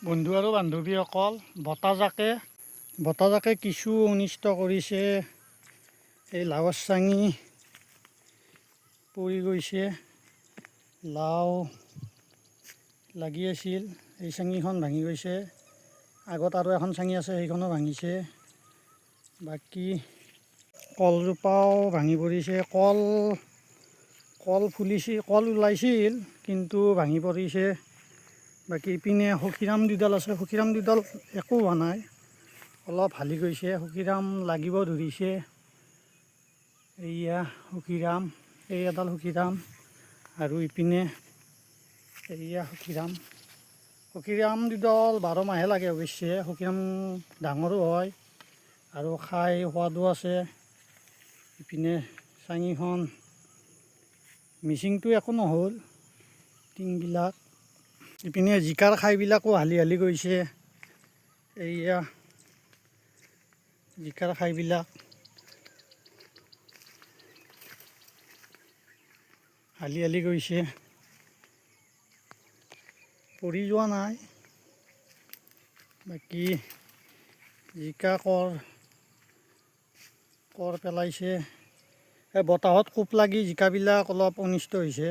বন্ধু আৰু বান্ধৱীসকল, বতাহজাকে কিছু অনিষ্ট কৰিছে। এই লাওৰ চাঙি পৰি গৈছে, লাও লাগি আছিল, এই চাঙিখন ভাঙি গৈছে। আগত আৰু এখন চাঙি আছে, সেইখনো ভাঙিছে। বাকী কলজোপাও ভাঙি পৰিছে। কল ফুলিছিল, কল ওলাইছিল কিন্তু ভাঙি পৰিছে। বাকী ইপিনে সখীৰাম দুডাল আছে, সখীৰাম দুডাল একো হোৱা নাই, অলপ হালি গৈছে। সখীৰাম লাগিব ধৰিছে। এইয়া সখীৰাম, এই এডাল সখীৰাম, আৰু ইপিনে এইয়া সখীৰাম দুডাল 12 মাহে লাগে অৱশ্যে। সখীৰাম ডাঙৰো হয় আৰু খাই সোৱাদো আছে। ইপিনে চাঙিখন মিচিংটো একো নহ'ল, টিংবিলাক। ইপিনে জিকাৰ খাইবিলাকো হালি হালি গৈছে। এইয়া জিকাৰ খাইবিলাক হালি হালি গৈছে, পৰি যোৱা নাই। বাকী জিকা কৰ পেলাইছে। এই বতাহত কোপ লাগি জিকাবিলাক অলপ অনিষ্ট হৈছে।